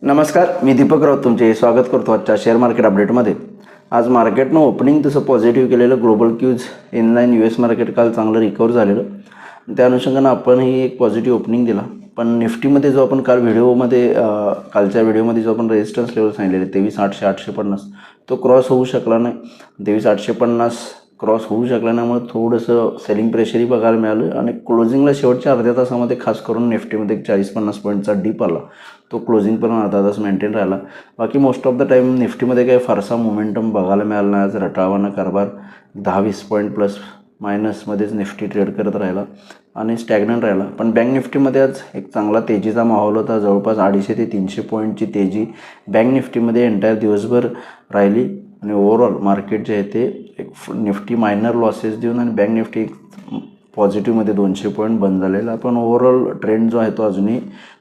नमस्कार, मी दीपक राऊत तुमचे स्वागत करतो आजच्या शेअर मार्केट अपडेटमध्ये. आज मार्केटनं ओपनिंग तसं पॉझिटिव्ह केलेलं. Global cues inline US market काल चांगलं रिकवर झालेलं. त्या अनुषंगानं आपणही एक पॉझिटिव्ह ओपनिंग दिला. पण निफ्टीमध्ये जो आपण काल कालच्या व्हिडिओमध्ये जो आपण रेजिस्टन्स लेवल सांगितलेले 23,800-850 तो क्रॉस होऊ शकला नाही. 23,850 क्रॉस होऊ शकला त्यामुळे थोडंसं सेलिंग प्रेशरही बघायला मिळालं आणि क्लोजिंगला शेवटच्या अर्ध्या तासामध्ये खास करून निफ्टीमध्ये 40-50 पॉईंटचा डिप आला. तो क्लोजिंग पण अर्धा तास मेंटेन राहिला. बाकी मोस्ट ऑफ द टाईम निफ्टीमध्ये काही फारसा मोमेंटम बघायला मिळाला नाही. आज रटावाना कारभार 10-20 पॉईंट प्लस मायनसमध्येच निफ्टी ट्रेड करत राहिला आणि स्टॅग्नंट राहिला. पण बँक निफ्टीमध्ये आज एक चांगला तेजीचा माहोल होता. जवळपास 250 ते 300 पॉईंटची तेजी बँक निफ्टीमध्ये एंटायर दिवसभर राहिली आणि ओव्हरऑल मार्केट जे आहे ते एक निफ्टी मायनर लॉसेस देऊन आणि बँक निफ्टी पॉझिटिव्हमध्ये 200 पॉईंट बंद झालेला. पण ओव्हरऑल ट्रेंड जो आहे तो अजूनही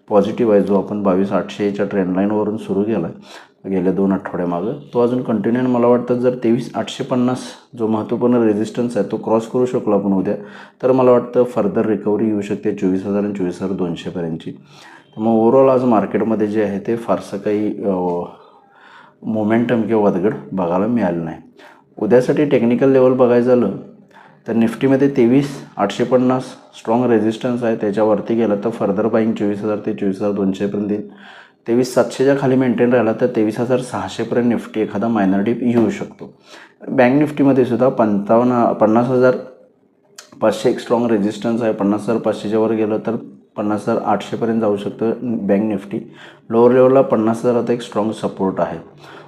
पॉझिटिव्ह आहे. जो आपण 22,800च्या ट्रेंड लाईनवरून सुरू केला आहे गेल्या 2 आठवड्यामागं, तो अजून कंटिन्यू. मला वाटतं जर 23,850 जो महत्त्वपूर्ण रेजिस्टन्स आहे तो क्रॉस करू शकलो आपण उद्या, तर मला वाटतं फर्दर रिकव्हरी येऊ शकते 24,000 आणि 24,200पर्यंतची. त्यामुळे ओव्हरऑल आज मार्केटमध्ये जे आहे ते फारसं काही मोमेंटम किंवा वदगड बघायला मिळालं नाही. उद्यासाठी टेक्निकल लेवल बघायचं झालं तर निफ्टीमध्ये 23,850 स्ट्रॉंग रेजिस्टन्स आहे. त्याच्यावरती गेला तर फर्दर बाईंग 24,000 ते 24,200पर्यंत येईल. 23,700च्या खाली मेंटेन राहिला तर 23,600पर्यंत निफ्टी एखादा मायनर डिप येऊ शकतो. बँक निफ्टीमध्ये सुद्धा 50,500 एक स्ट्रॉंग रेजिस्टन्स आहे. 50,500च्या वर गेलं तर 50,800पर्यंत जाऊ शकतं बँक निफ्टी. लोअर लेवलला 50,000 आता एक स्ट्रॉंग सपोर्ट आहे.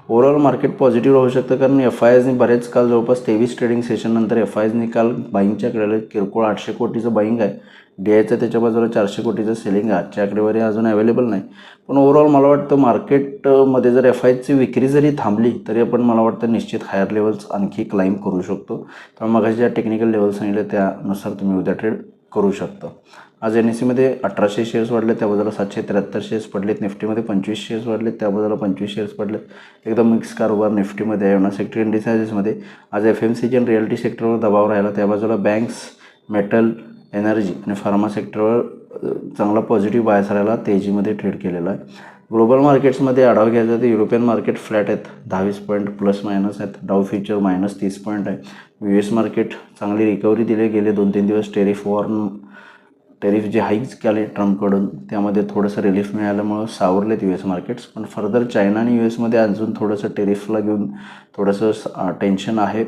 ओव्हरऑल मार्केट पॉझिटिव्ह राहू शकतं कारण FISनी बरेच काल जवळपास 23 ट्रेडिंग सेशननंतर FISनी काल बाईंगच्या आकड्याला किरकोळ 800 कोटीचं बाईंग आहे. DIचं त्याच्या बाजूला 400 कोटीचं सेलिंग आहे. आजच्या आकडेवारी अजून अवेलेबल नाही. पण ओव्हरऑल मला वाटतं मार्केटमध्ये जर FISची विक्री जरी थांबली तरी आपण मला वाटतं निश्चित हायर लेवल्स आणखी क्लाइंब करू शकतो. त्यामुळे मगाशी ज्या टेक्निकल लेवल सांगितले त्यानुसार तुम्ही उद्या ट्रेड करू शकता. आज NSEमध्ये 1800 शेअर्स वाढले, त्या बाजूला 773 शेअर्स पडलेत. निफ्टीमध्ये 25 शेअर्स वाढलेत, त्या बाजूला 25 शेअर्स पडलेत. एकदम मिक्स कारभार निफ्टीमध्ये आहे. सेक्टर इंडिसायजेसमध्ये आज FMCG आणि रिअल्टी सेक्टरवर दबाव राहिला. त्या बाजूला बँक्स, मेटल, एनर्जी आणि फार्मा सेक्टरवर चांगला पॉझिटिव्ह बायस राहिला. तेजीमध्ये ट्रेड केलेला आहे. ग्लोबल मार्केट्समध्ये आढावा घ्यायचा तर युरोपियन मार्केट फ्लॅट आहेत, 10-20 पॉईंट प्लस मायनस आहेत. डाऊ फ्युचर -30 पॉईंट आहे. US मार्केट चांगली रिकव्हरी दिली. गेले 2-3 दिवस टेरिफ जे हाईक्स केले ट्रम्पकडून त्यामध्ये थोडंसं रिलीफ मिळाल्यामुळं सावरलेत US मार्केट्स. पण फर्दर चायना आणि USमध्ये अजून थोडंसं टेरिफला घेऊन थोडंसं टेन्शन आहे.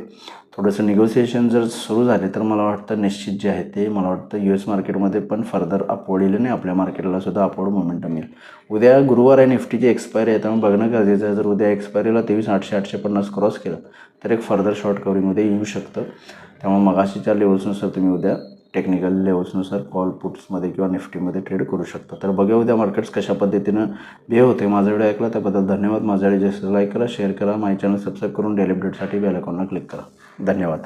थोडंसं निगोसिएशन जर सुरू झाले तर मला वाटतं निश्चित जे आहे ते मला वाटतं US मार्केटमध्ये पण फर्दर अपवर्ड येईल आणि आपल्या मार्केटला सुद्धा अपवर्ड मोमेंटम येईल. उद्या गुरुवार आहे, निफ्टीची एक्सपायरी आहे. त्यामुळे बघणं गरजेचं आहे. जर उद्या एक्सपायरीला 23,800-850 क्रॉस केलं तर एक फर्दर शॉर्ट कवरिंगमध्ये येऊ शकतं. त्यामुळे मगाशीच्या लेवल्सनुसार तुम्ही उद्या टेक्निकल लेवल्सनुसार कॉल पुट्समध्ये किंवा निफ्टीमध्ये ट्रेड करू शकता. तर बघूया उद्या मार्केट्स कशा पद्धतीनं बिहेव होते. माझा व्हिडिओ ऐकला त्याबद्दल धन्यवाद. माझा व्हिडिओ जास्त लाईक करा, शेअर करा, माझे चॅनल सबस्क्राईब करून डेली अपडेटसाठी बेल आयकॉनला क्लिक करा. धन्यवाद.